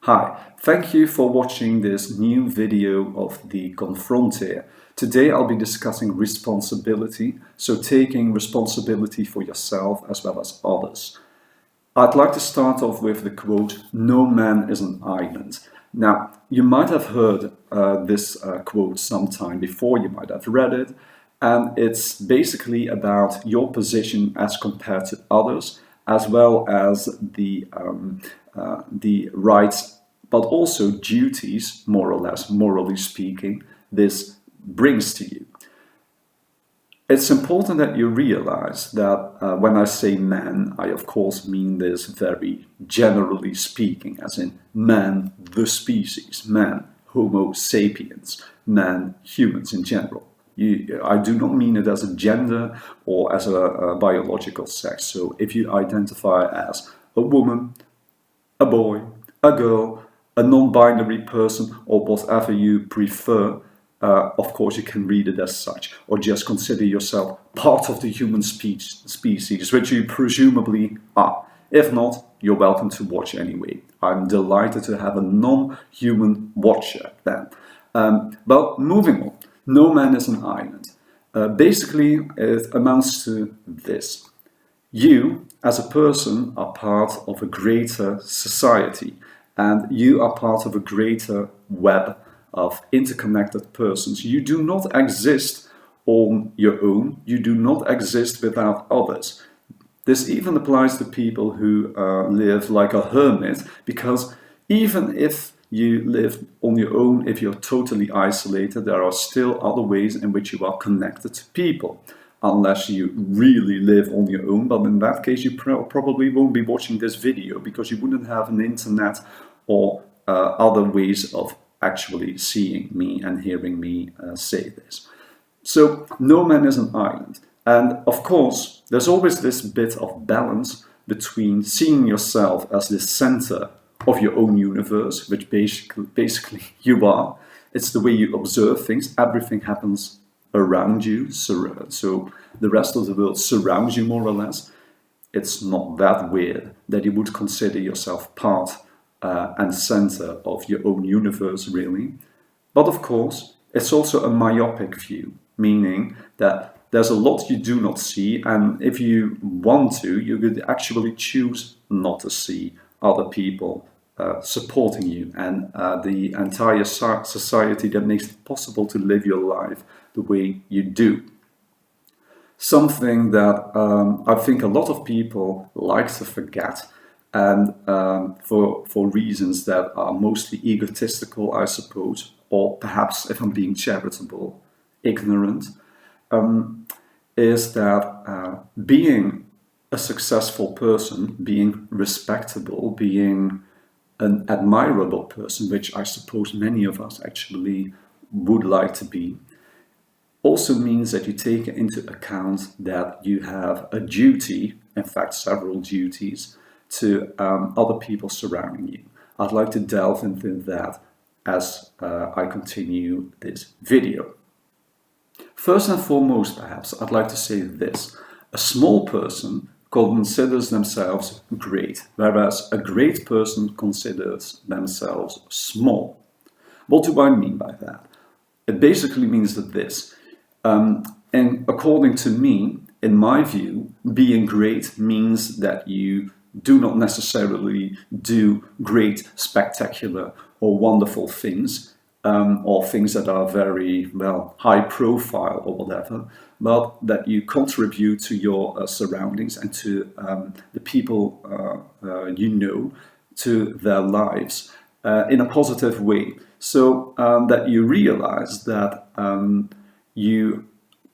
Hi, thank you for watching this new video of the Confronteer. Today I'll be discussing responsibility, so taking responsibility for yourself as well as others. I'd like to start off with the quote, "No man is an island." Now, you might have heard this quote sometime before, you might have read it, and it's basically about your position as compared to others, as well as the rights, but also duties, more or less, morally speaking, this brings to you. It's important that you realize that when I say man, I of course mean this very generally speaking, as in man, the species, man, Homo sapiens, man, humans in general. I do not mean it as a gender or as a biological sex. So if you identify as a woman, a boy, a girl, a non-binary person, or whatever you prefer, of course you can read it as such, or just consider yourself part of the human species, which you presumably are. If not, you're welcome to watch anyway. I'm delighted to have a non-human watcher then. Well, moving on. No man is an island. Basically, it amounts to this. You, as a person, are part of a greater society, and you are part of a greater web of interconnected persons. You do not exist on your own. You do not exist without others. This even applies to people who live like a hermit, because even if you live on your own, if you're totally isolated, there are still other ways in which you are connected to people. Unless you really live on your own, but in that case you probably won't be watching this video because you wouldn't have an internet or other ways of actually seeing me and hearing me say this. So no man is an island. And of course, there's always this bit of balance between seeing yourself as the center of your own universe, which basically you are. It's the way you observe things. Everything happens around you, so the rest of the world surrounds you more or less. It's not that weird that you would consider yourself part and center of your own universe, really. But of course, it's also a myopic view, meaning that there's a lot you do not see, and if you want to, you could actually choose not to see other people supporting you and the entire society that makes it possible to live your life the way you do. Something that I think a lot of people like to forget, and for reasons that are mostly egotistical, I suppose, or perhaps, if I'm being charitable, ignorant, is that being a successful person, being respectable, being an admirable person, which I suppose many of us actually would like to be, also means that you take into account that you have a duty, in fact several duties, to other people surrounding you. I'd like to delve into that as I continue this video. First and foremost, perhaps, I'd like to say this. A small person considers themselves great, whereas a great person considers themselves small. What do I mean by that? It basically means that this. And according to me, in my view, being great means that you do not necessarily do great, spectacular, or wonderful things, or things that are very, well, high profile or whatever, but that you contribute to your surroundings and to the people you know, to their lives in a positive way. So that you realize that you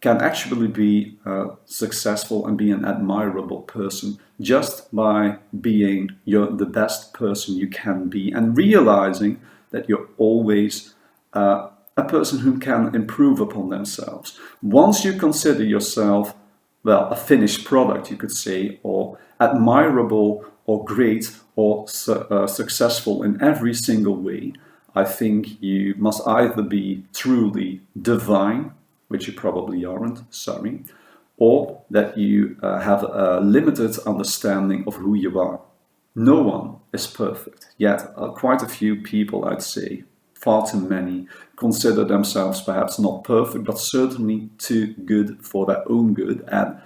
can actually be successful and be an admirable person just by being the best person you can be, and realizing that you're always a person who can improve upon themselves. Once you consider yourself, well, a finished product, you could say, or admirable or great or successful in every single way, I think you must either be truly divine, which you probably aren't, sorry, or that you have a limited understanding of who you are. No one is perfect, yet quite a few people, I'd say, far too many, consider themselves perhaps not perfect, but certainly too good for their own good, and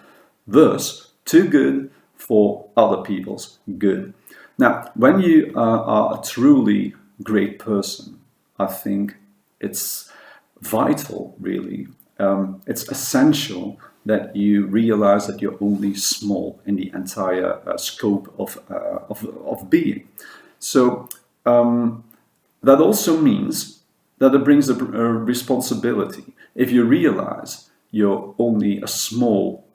thus too good for other people's good. Now, when you are a truly great person, I think it's vital, really. It's essential that you realize that you're only small in the entire scope of being. So that also means that it brings a responsibility. If you realize you're only a small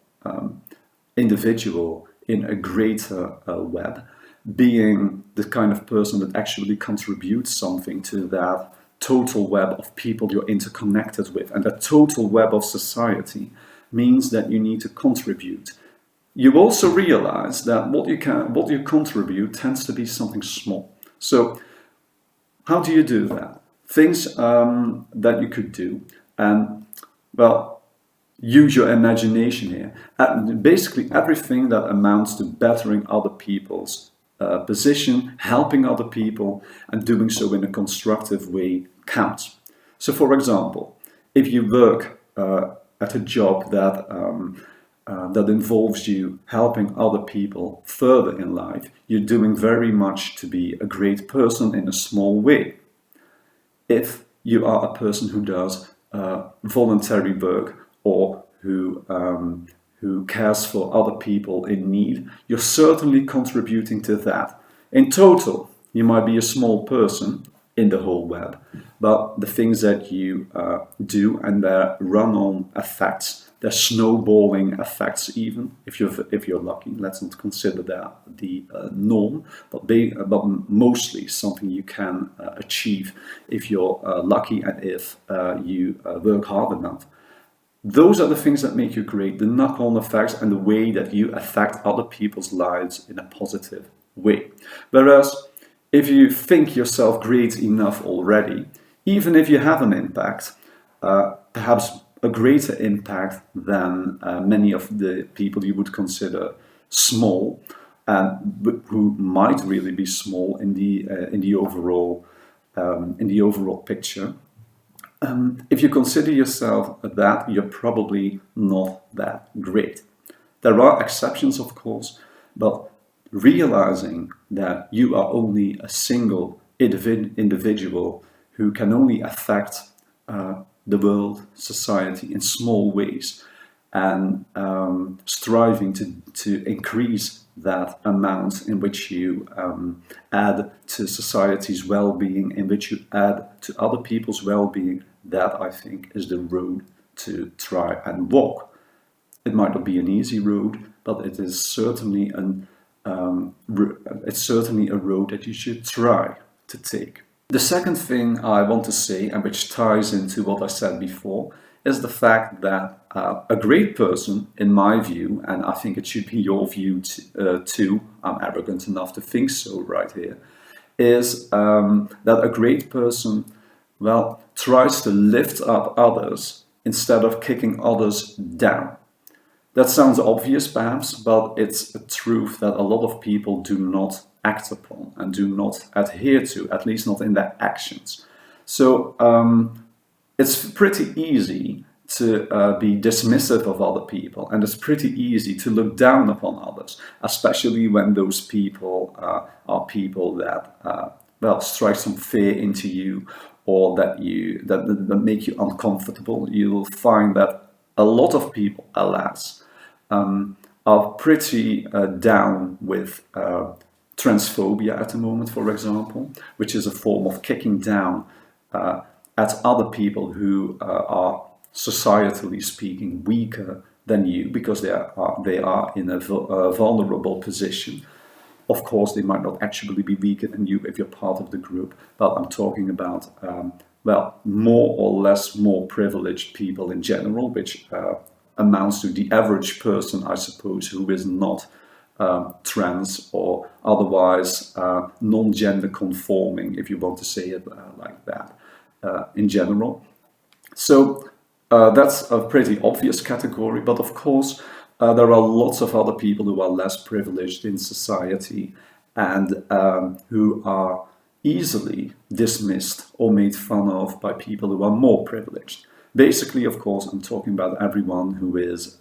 individual in a greater web, being the kind of person that actually contributes something to that total web of people you're interconnected with, and that total web of society means that you need to contribute. You also realize that what you contribute tends to be something small. So how do you do that? Things that you could do, and well, use your imagination here. Basically, everything that amounts to bettering other people's position, helping other people, and doing so in a constructive way counts. So, for example, if you work at a job that involves you helping other people further in life, you're doing very much to be a great person in a small way. If you are a person who does voluntary work or who cares for other people in need, you're certainly contributing to that. In total, you might be a small person in the whole web, but the things that you do and their run-on effects, their snowballing effects, even if you're lucky. Let's not consider that the norm, but mostly something you can achieve if you're lucky and if you work hard enough. Those are the things that make you great, the knock-on effects and the way that you affect other people's lives in a positive way. Whereas if you think yourself great enough already, even if you have an impact, perhaps a greater impact than many of the people you would consider small, and who might really be small in the overall picture. If you consider yourself that, you're probably not that great. There are exceptions, of course, but realizing that you are only a single individual who can only affect the world, society in small ways, and striving to increase that amount in which you add to society's well-being, in which you add to other people's well-being, that I think is the road to try and walk. It might not be an easy road, but it is certainly it's certainly a road that you should try to take. The second thing I want to say, and which ties into what I said before, is the fact that a great person, in my view, and I think it should be your view too, I'm arrogant enough to think so right here, is that a great person, well, tries to lift up others instead of kicking others down. That sounds obvious perhaps, but it's a truth that a lot of people do not act upon and do not adhere to, at least not in their actions. So it's pretty easy to be dismissive of other people, and it's pretty easy to look down upon others, especially when those people are people that strike some fear into you, or that make you uncomfortable. You'll find that a lot of people, alas, are pretty down with transphobia at the moment, for example, which is a form of kicking down at other people who are, societally speaking, weaker than you, because they are in a vulnerable position. Of course, they might not actually be weaker than you if you're part of the group, but I'm talking about more or less more privileged people in general, which amounts to the average person, I suppose, who is not trans or otherwise non-gender conforming, if you want to say it like that, in general. So that's a pretty obvious category, but of course there are lots of other people who are less privileged in society, and who are easily dismissed or made fun of by people who are more privileged. Basically, of course, I'm talking about everyone who is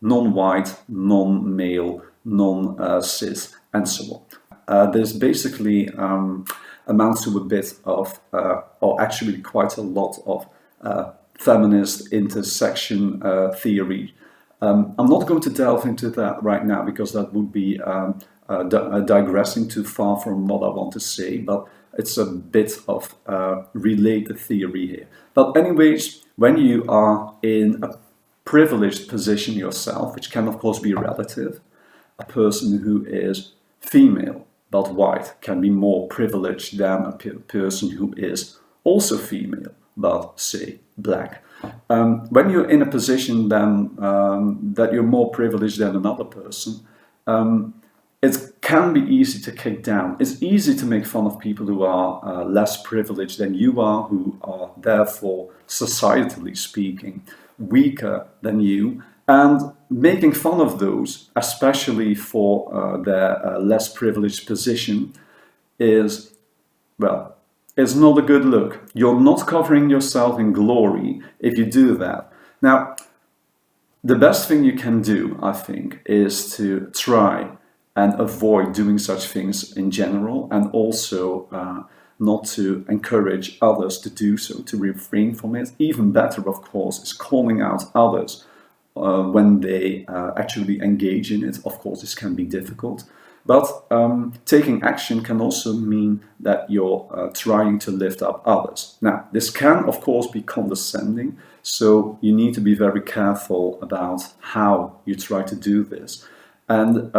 non-white, non-male, non-cis, and so on. This basically amounts to a bit of, or actually quite a lot of feminist intersection theory. I'm not going to delve into that right now because that would be digressing too far from what I want to say, but it's a bit of related theory here. But anyways, when you are in a privileged position yourself, which can of course be relative, a person who is female but white can be more privileged than a person who is also female but, say, black. When you're in a position then that you're more privileged than another person, it can be easy to kick down. It's easy to make fun of people who are less privileged than you are, who are therefore, societally speaking, weaker than you, and making fun of those, especially for their less privileged position, is, well, it's not a good look. You're not covering yourself in glory if you do that. Now, the best thing you can do, I think, is to try and avoid doing such things in general, and also not to encourage others to do so, to refrain from it. Even better, of course, is calling out others when they actually engage in it. Of course, this can be difficult. But taking action can also mean that you're trying to lift up others. Now, this can, of course, be condescending, so you need to be very careful about how you try to do this. And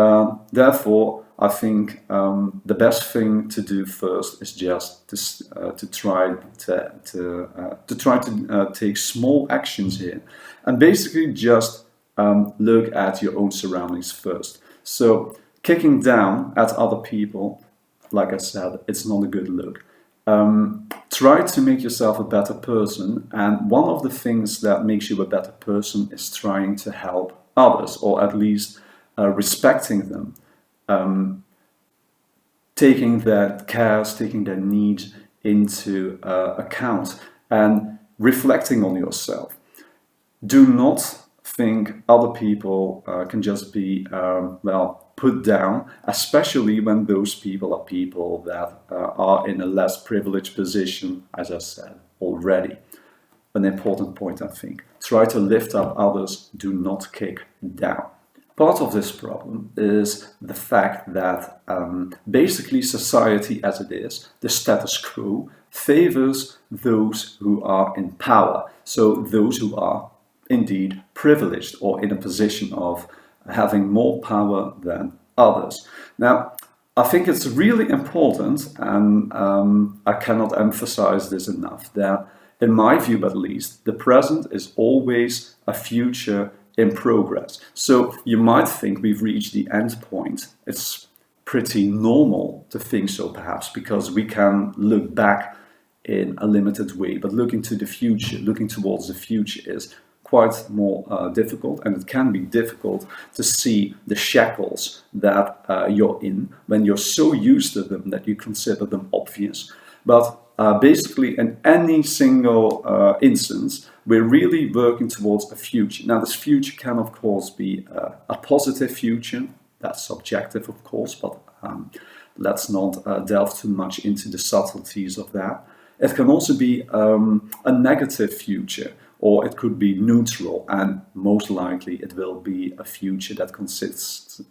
therefore, I think the best thing to do first is just to try to take small actions here, and basically just look at your own surroundings first. So, kicking down at other people, like I said, it's not a good look. Try to make yourself a better person, and one of the things that makes you a better person is trying to help others, or at least respecting them, taking their cares, taking their needs into account, and reflecting on yourself. Do not think other people can just be, put down, especially when those people are people that are in a less privileged position, as I said already. An important point, I think. Try to lift up others, do not kick down. Part of this problem is the fact that basically society as it is, the status quo, favors those who are in power. So those who are indeed privileged or in a position of having more power than others. Now, I think it's really important, and I cannot emphasize this enough, that in my view at least, the present is always a future in progress. So you might think we've reached the end point. It's pretty normal to think so, perhaps, because we can look back in a limited way, but looking to the future, looking towards the future is quite more difficult, and it can be difficult to see the shackles that you're in when you're so used to them that you consider them obvious. But basically, in any single instance, we're really working towards a future. Now, this future can, of course, be a positive future. That's subjective, of course, but let's not delve too much into the subtleties of that. It can also be a negative future, or it could be neutral, and most likely it will be a future that consists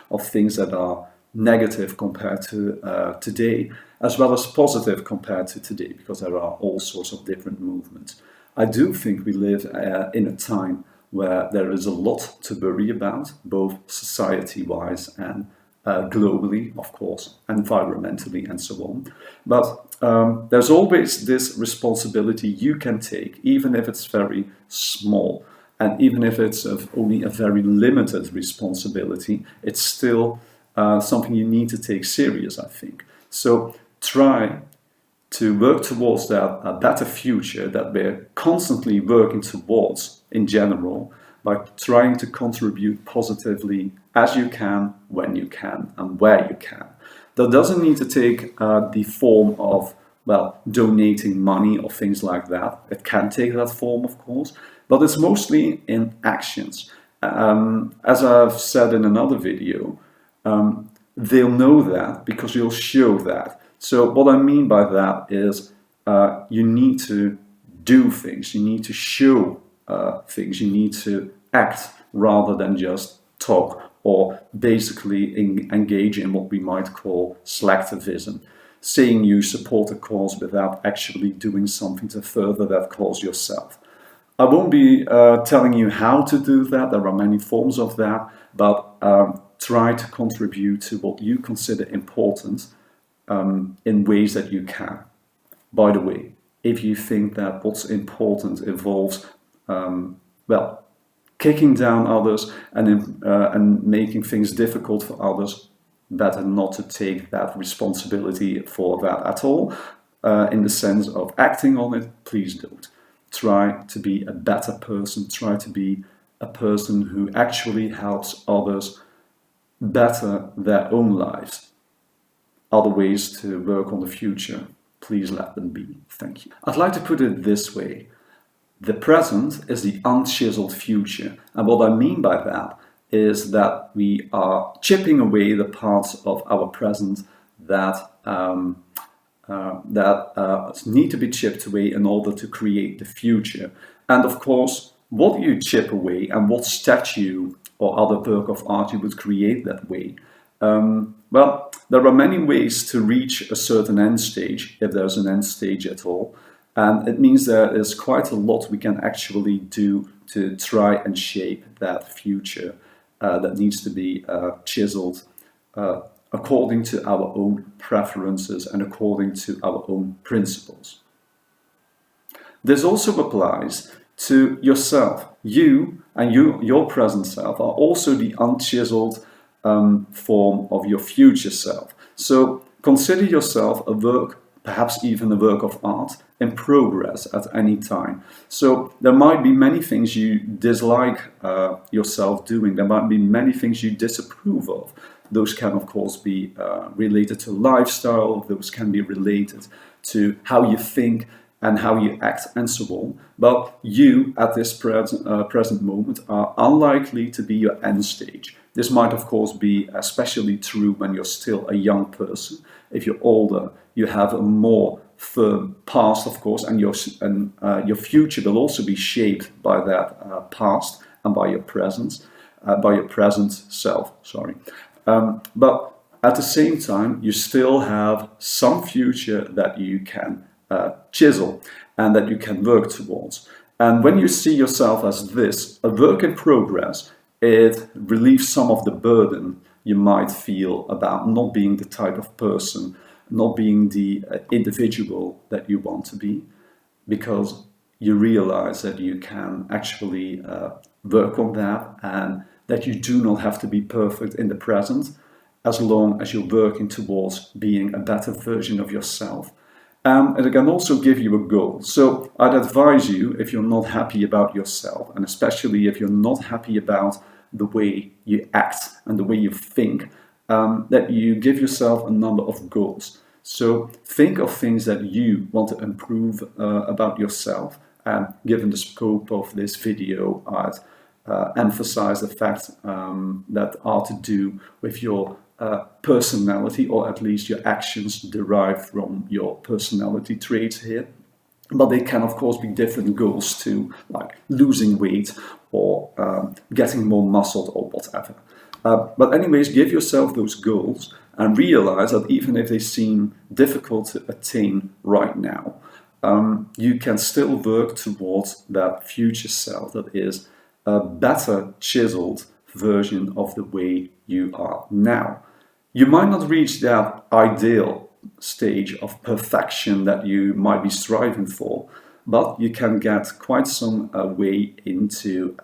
of things that are negative compared to today, as well as positive compared to today, because there are all sorts of different movements. I do think we live in a time where there is a lot to worry about, both society-wise and globally, of course, environmentally and so on. But there's always this responsibility you can take, even if it's very small, and even if it's only a very limited responsibility, it's still something you need to take serious, I think. So try to work towards that a better future that we're constantly working towards in general, by trying to contribute positively as you can, when you can, and where you can. That doesn't need to take the form of, well, donating money or things like that. It can take that form, of course, but it's mostly in actions. As I've said in another video, they'll know that because you'll show that. So what I mean by that is you need to do things, you need to show things, you need to act rather than just talk, or basically engage in what we might call slacktivism, saying you support a cause without actually doing something to further that cause yourself. I won't be telling you how to do that. There are many forms of that, but try to contribute to what you consider important in ways that you can. By the way, if you think that what's important involves, well, kicking down others and making things difficult for others, better not to take that responsibility for that at all. In the sense of acting on it, please don't. Try to be a better person. Try to be a person who actually helps others better their own lives. Other ways to work on the future, please let them be. Thank you. I'd like to put it this way. The present is the unchiseled future. And what I mean by that is that we are chipping away the parts of our present that need to be chipped away in order to create the future. And of course, what you chip away and what statue or other work of art you would create that way, well, there are many ways to reach a certain end stage, if there's an end stage at all. And it means there is quite a lot we can actually do to try and shape that future that needs to be chiseled according to our own preferences and according to our own principles. This also applies to yourself. You and your present self are also the unchiseled form of your future self. So consider yourself a work, perhaps even a work of art, in progress at any time. So there might be many things you dislike yourself doing. There might be many things you disapprove of. Those can, of course, be related to lifestyle. Those can be related to how you think and how you act and so on. But you, at this present moment, are unlikely to be your end stage. This might, of course, be especially true when you're still a young person. If you're older, you have a more firm past, of course, and your future will also be shaped by that past and by your present self. Sorry, but at the same time, you still have some future that you can chisel and that you can work towards. And when you see yourself as this, a work in progress, it relieves some of the burden you might feel about not being the type of person, not being the individual that you want to be, because you realize that you can actually work on that and that you do not have to be perfect in the present as long as you're working towards being a better version of yourself. And it can also give you a goal. So I'd advise you, if you're not happy about yourself, and especially if you're not happy about the way you act and the way you think, that you give yourself a number of goals. So think of things that you want to improve about yourself. And given the scope of this video, I'd emphasize the fact that are to do with your personality, or at least your actions derived from your personality traits here. But they can, of course, be different goals too, like losing weight or getting more muscled or whatever. But anyways, give yourself those goals and realize that even if they seem difficult to attain right now, you can still work towards that future self that is a better chiseled version of the way you are now. You might not reach that ideal stage of perfection that you might be striving for, but you can get quite some way into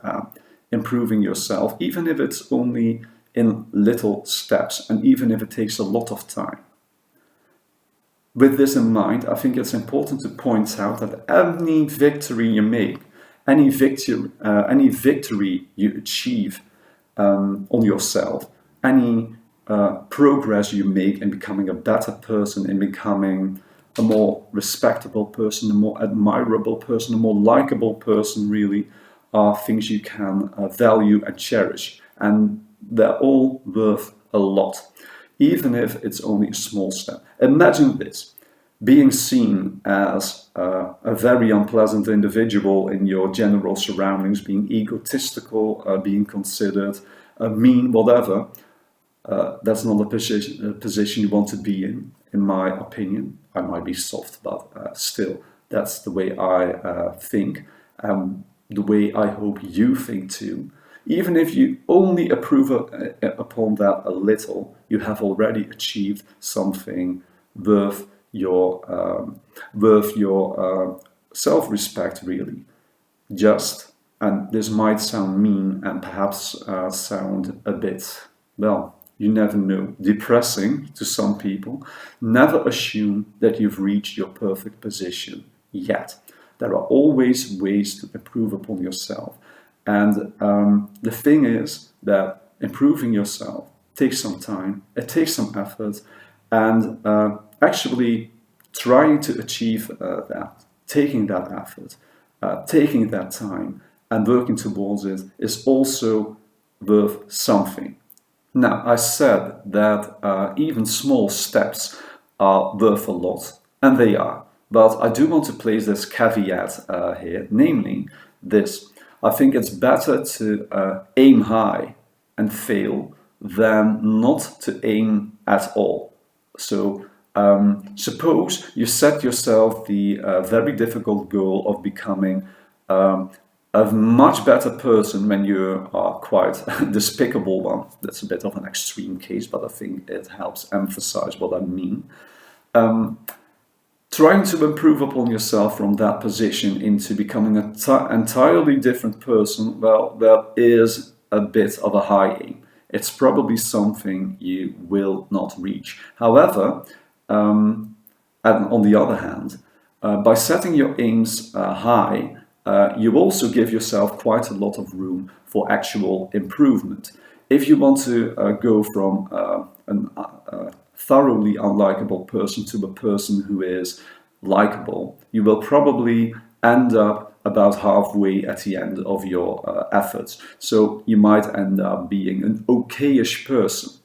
improving yourself, even if it's only in little steps and even if it takes a lot of time. With this in mind, I think it's important to point out that any victory you make, any victory you achieve, on yourself, any progress you make in becoming a better person, in becoming a more respectable person, a more admirable person, a more likable person, really, are things you can value and cherish. And they're all worth a lot, even if it's only a small step. Imagine this: being seen as a very unpleasant individual in your general surroundings, being egotistical, being considered mean, whatever. That's not a position you want to be in my opinion. I might be soft, but still, that's the way I think, the way I hope you think too. Even if you only improve upon that a little, you have already achieved something worth your self-respect, really. Just, and this might sound mean and perhaps sound a bit, well, you never know, depressing to some people. Never assume that you've reached your perfect position yet. There are always ways to improve upon yourself. And the thing is that improving yourself takes some time, it takes some effort, and actually trying to achieve that, taking that effort, taking that time, and working towards it is also worth something. Now, I said that even small steps are worth a lot, and they are. But I do want to place this caveat here, namely this. I think it's better to aim high and fail than not to aim at all. So suppose you set yourself the very difficult goal of becoming a much better person when you are quite a despicable one. That's a bit of an extreme case, but I think it helps emphasize what I mean. Trying to improve upon yourself from that position into becoming an entirely different person, well, that is a bit of a high aim. It's probably something you will not reach. However, and on the other hand, by setting your aims high, you also give yourself quite a lot of room for actual improvement. If you want to go from a thoroughly unlikable person to a person who is likable, you will probably end up about halfway at the end of your efforts. So you might end up being an okayish person.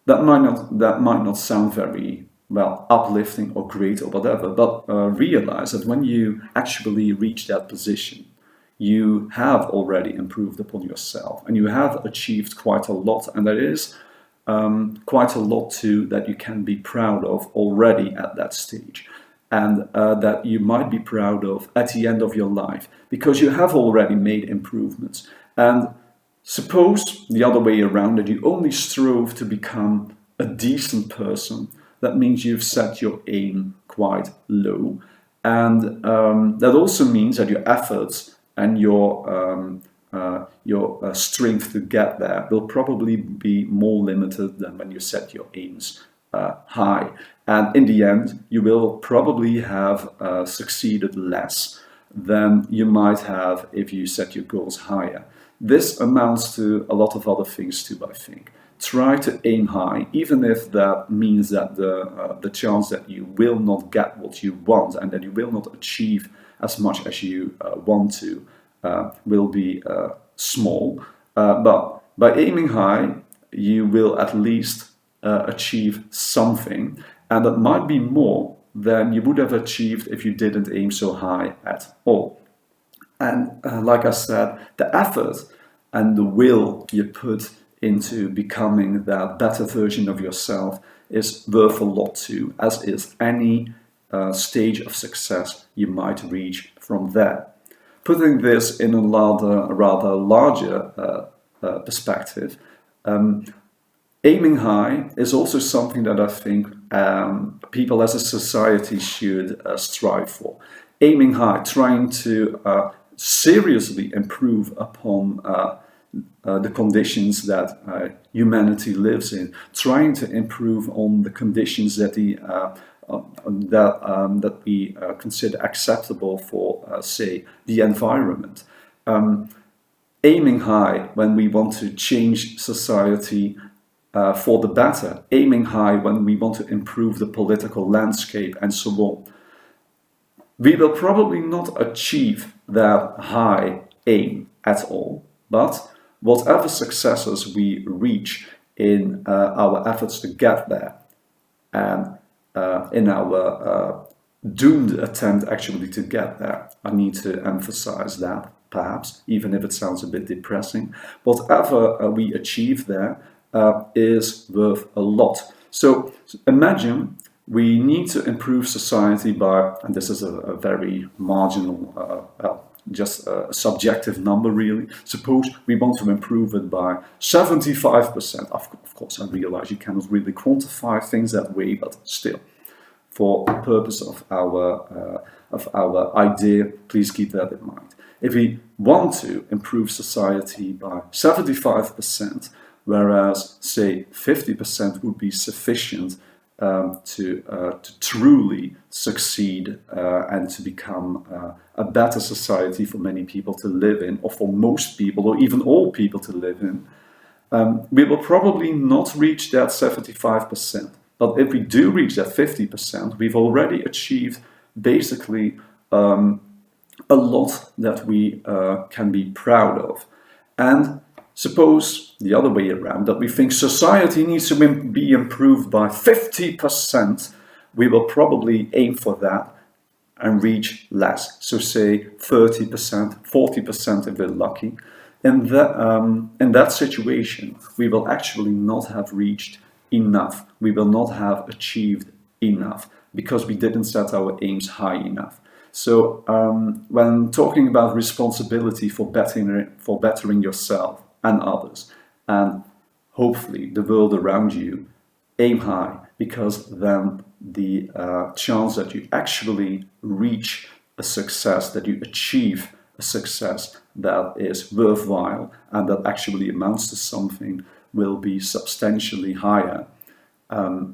That might not sound very well uplifting or great or whatever, but realize that when you actually reach that position, you have already improved upon yourself and you have achieved quite a lot, and there is quite a lot too that you can be proud of already at that stage, and that you might be proud of at the end of your life, because you have already made improvements. And suppose the other way around, that you only strove to become a decent person. That means you've set your aim quite low, and that also means that your efforts and your strength to get there will probably be more limited than when you set your aims high. And in the end, you will probably have succeeded less than you might have if you set your goals higher. This amounts to a lot of other things too, I think. Try to aim high, even if that means that the chance that you will not get what you want and that you will not achieve as much as you want to will be small. But by aiming high, you will at least achieve something, and that might be more than you would have achieved if you didn't aim so high at all. And like I said, the effort and the will you put into becoming that better version of yourself is worth a lot too, as is any stage of success you might reach from there. Putting this in a rather larger perspective, aiming high is also something that I think people as a society should strive for. Aiming high, trying to seriously improve upon the conditions that humanity lives in, trying to improve on the conditions that we consider acceptable for, say, the environment. aiming high when we want to change society for the better, aiming high when we want to improve the political landscape and so on. We will probably not achieve that high aim at all, but whatever successes we reach in our efforts to get there, and in our doomed attempt actually to get there, I need to emphasize that, perhaps, even if it sounds a bit depressing, whatever we achieve there is worth a lot. So imagine we need to improve society by, and this is a very marginal, just a subjective number really. Suppose we want to improve it by 75%. Of course, I realize you cannot really quantify things that way, but still, for the purpose of our idea, please keep that in mind. If we want to improve society by 75%, whereas say 50% would be sufficient to truly succeed and to become a better society for many people to live in, or for most people, or even all people to live in, we will probably not reach that 75%. But if we do reach that 50%, we've already achieved basically a lot that we can be proud of. And suppose the other way around, that we think society needs to be improved by 50%, we will probably aim for that and reach less. So say 30%, 40% if we're lucky. In that situation, we will actually not have reached enough. We will not have achieved enough because we didn't set our aims high enough. So when talking about responsibility for bettering yourself and others, and hopefully the world around you, aim high, because then the chance that you actually reach a success, that you achieve a success that is worthwhile and that actually amounts to something, will be substantially higher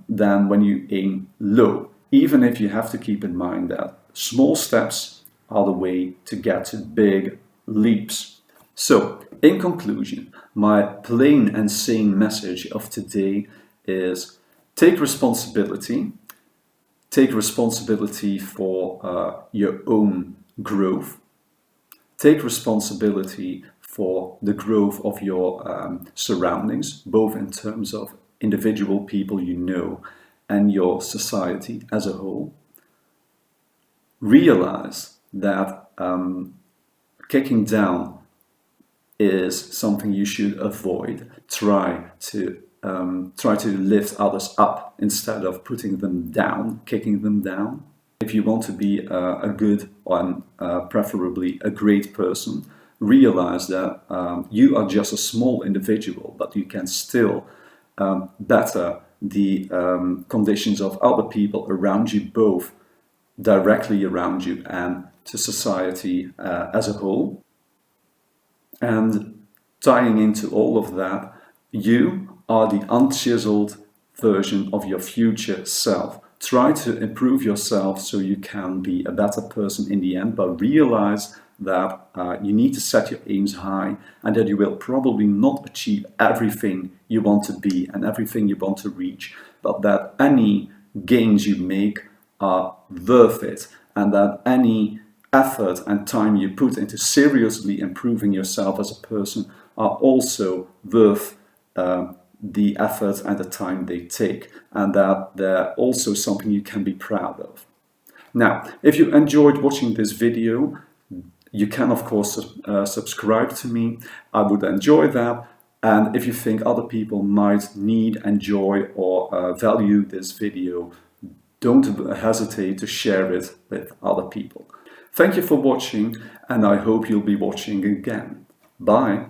than when you aim low, even if you have to keep in mind that small steps are the way to get to big leaps. So, in conclusion, my plain and sane message of today is take responsibility. Take responsibility for your own growth. Take responsibility for the growth of your surroundings, both in terms of individual people you know and your society as a whole. Realize that kicking down is something you should avoid. Try to lift others up instead of putting them down, kicking them down. If you want to be a good and preferably a great person, realize that you are just a small individual, but you can still better the conditions of other people around you, both directly around you and to society as a whole. And tying into all of that, you are the unchiseled version of your future self. Try to improve yourself so you can be a better person in the end, but realize that you need to set your aims high and that you will probably not achieve everything you want to be and everything you want to reach, but that any gains you make are worth it, and that any effort and time you put into seriously improving yourself as a person are also worth the effort and the time they take, and that they're also something you can be proud of. Now, if you enjoyed watching this video, you can of course subscribe to me. I would enjoy that. And if you think other people might need, enjoy, or value this video, don't hesitate to share it with other people. Thank you for watching, and I hope you'll be watching again. Bye.